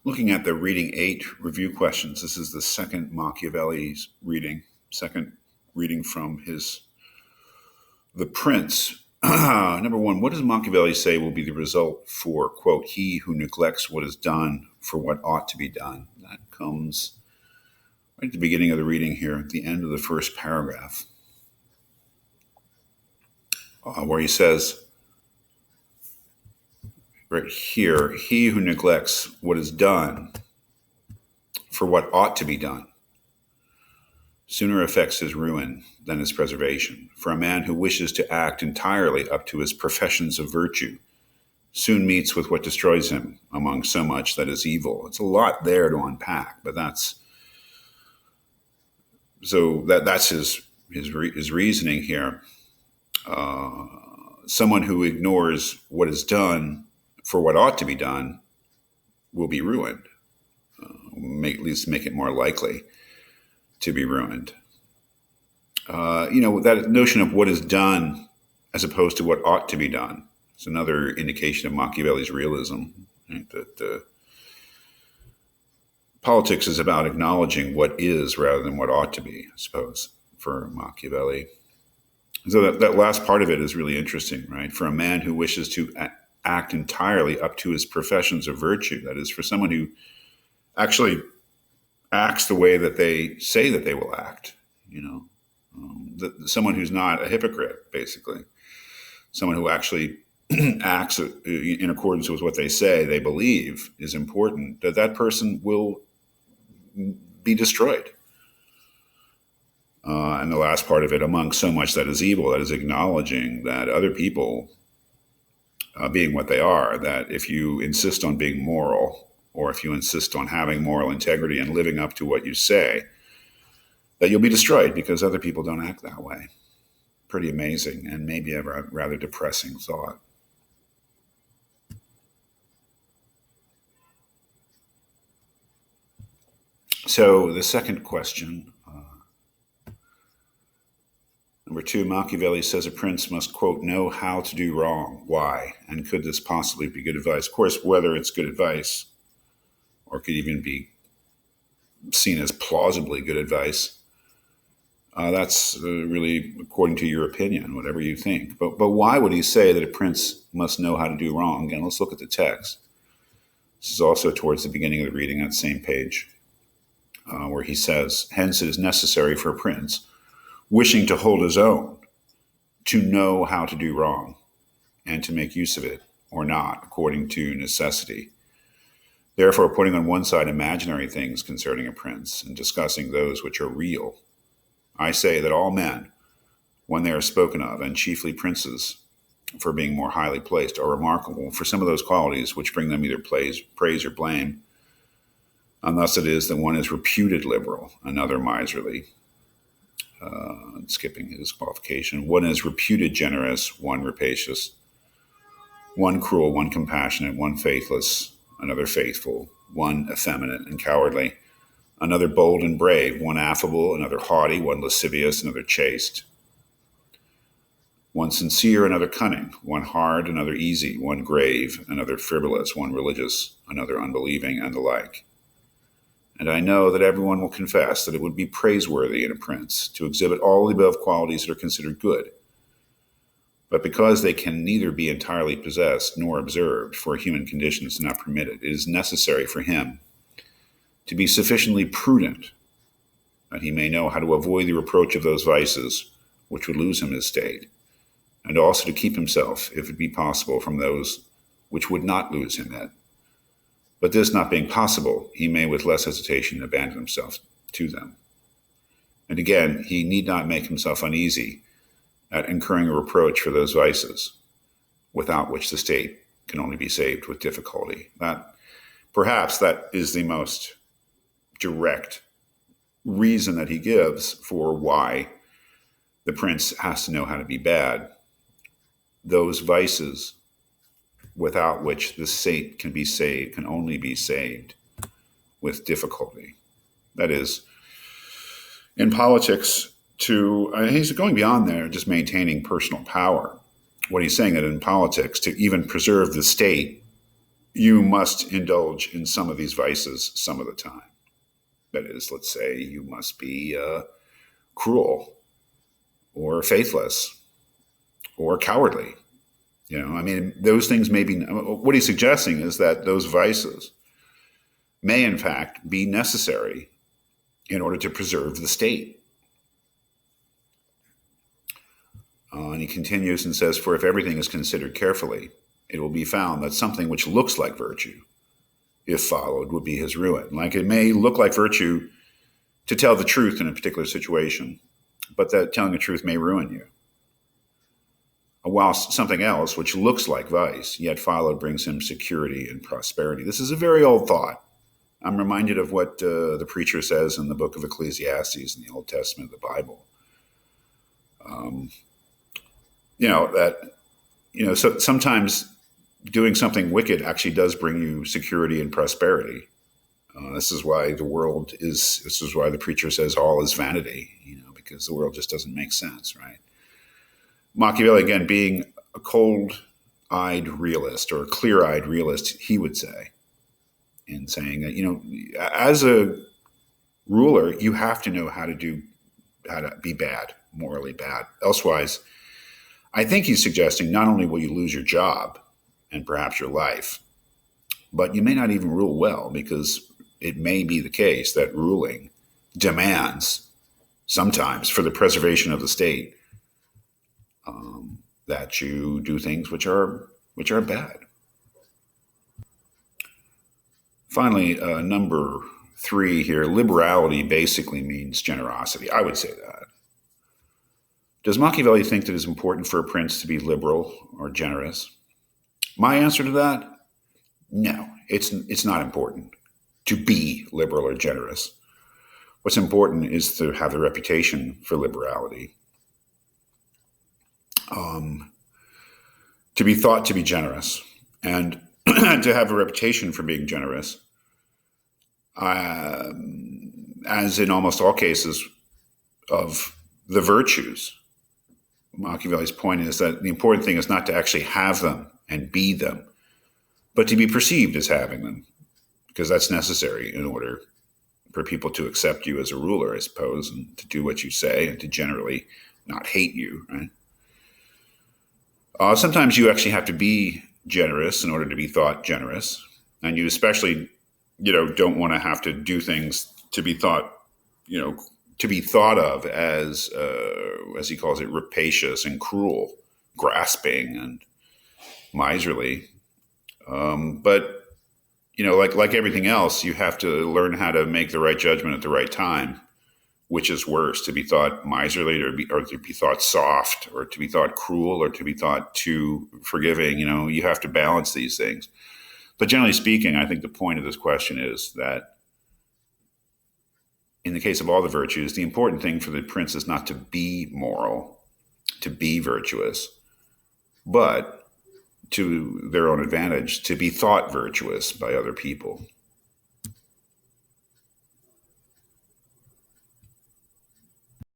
Looking at the reading 8 review questions, this is the second Machiavelli's second reading from his The Prince. Number 1, what does Machiavelli say will be the result for, quote, he who neglects what is done for what ought to be done? That comes right at the beginning of the reading here, at the end of the first paragraph, where he says, right here, he who neglects what is done for what ought to be done sooner affects his ruin than his preservation. For a man who wishes to act entirely up to his professions of virtue soon meets with what destroys him among so much that is evil. It's a lot there to unpack, but that's his reasoning here. Someone who ignores what is done for what ought to be done will be ruined. At least make it more likely to be ruined. That notion of what is done as opposed to what ought to be done is another indication of Machiavelli's realism. Right? That politics is about acknowledging what is rather than what ought to be, I suppose, for Machiavelli. So that last part of it is really interesting, right? For a man who wishes to act entirely up to his professions of virtue, that is, for someone who actually acts the way that they say that they will act, someone who's not a hypocrite, basically, someone who actually acts in accordance with what they say they believe is important, that person will be destroyed. And the last part of it, among so much that is evil, that is acknowledging that other people being what they are, that if you insist on being moral, or if you insist on having moral integrity and living up to what you say, that you'll be destroyed because other people don't act that way. Pretty amazing, and maybe a rather depressing thought. So the second question, number 2, Machiavelli says a prince must, quote, know how to do wrong. Why? And could this possibly be good advice? Of course, whether it's good advice or could even be seen as plausibly good advice, that's really according to your opinion, whatever you think. But why would he say that a prince must know how to do wrong? Again, let's look at the text. This is also towards the beginning of the reading, that same page, where he says, hence it is necessary for a prince wishing to hold his own to know how to do wrong and to make use of it or not, according to necessity. Therefore, putting on one side imaginary things concerning a prince and discussing those which are real, I say that all men, when they are spoken of, and chiefly princes, for being more highly placed, are remarkable for some of those qualities which bring them either praise or blame. And thus it is that one is reputed liberal, another miserly. Skipping his qualification. One is reputed generous, one rapacious, one cruel, one compassionate, one faithless, another faithful, one effeminate and cowardly, another bold and brave, one affable, another haughty, one lascivious, another chaste, one sincere, another cunning, one hard, another easy, one grave, another frivolous, one religious, another unbelieving, and the like. And I know that everyone will confess that it would be praiseworthy in a prince to exhibit all the above qualities that are considered good. But because they can neither be entirely possessed nor observed, for human conditions do not permit it, it is necessary for him to be sufficiently prudent that he may know how to avoid the reproach of those vices which would lose him his state, and also to keep himself, if it be possible, from those which would not lose him it. But this not being possible, he may with less hesitation abandon himself to them. And again, he need not make himself uneasy at incurring a reproach for those vices, without which the state can only be saved with difficulty. Perhaps that is the most direct reason that he gives for why the prince has to know how to be bad. Those vices without which the state can only be saved with difficulty. That is, in politics, he's going beyond there, just maintaining personal power. What he's saying that in politics, to even preserve the state you must indulge in some of these vices some of the time. That is, let's say you must be cruel or faithless or cowardly. I mean, those things may be, what he's suggesting is that those vices may, in fact, be necessary in order to preserve the state. And he continues and says, "For if everything is considered carefully, it will be found that something which looks like virtue, if followed, would be his ruin." Like, it may look like virtue to tell the truth in a particular situation, but that telling the truth may ruin you. Whilst something else, which looks like vice, yet followed, brings him security and prosperity. This is a very old thought. I'm reminded of what the preacher says in the book of Ecclesiastes in the Old Testament of the Bible. So sometimes doing something wicked actually does bring you security and prosperity. This is why the preacher says all is vanity, because the world just doesn't make sense, right? Machiavelli, again, being a cold-eyed realist or a clear-eyed realist, he would say, in saying that, as a ruler, you have to know how to be bad, morally bad. Elsewise, I think he's suggesting not only will you lose your job and perhaps your life, but you may not even rule well, because it may be the case that ruling demands sometimes, for the preservation of the state, that you do things which are bad. Finally, number 3 here, liberality basically means generosity. I would say that. Does Machiavelli think that it's important for a prince to be liberal or generous? My answer to that, no, it's not important to be liberal or generous. What's important is to have the reputation for liberality, to be thought to be generous, and to have a reputation for being generous, as in almost all cases of the virtues. Machiavelli's point is that the important thing is not to actually have them and be them, but to be perceived as having them, because that's necessary in order for people to accept you as a ruler, I suppose, and to do what you say and to generally not hate you, right? Sometimes you actually have to be generous in order to be thought generous, and you especially, don't want to have to do things to be thought of as he calls it, rapacious and cruel, grasping and miserly. But like everything else, you have to learn how to make the right judgment at the right time. Which is worse, to be thought miserly or to be thought soft, or to be thought cruel, or to be thought too forgiving? You have to balance these things. But generally speaking, I think the point of this question is that in the case of all the virtues, the important thing for the prince is not to be moral, to be virtuous, but to their own advantage, to be thought virtuous by other people.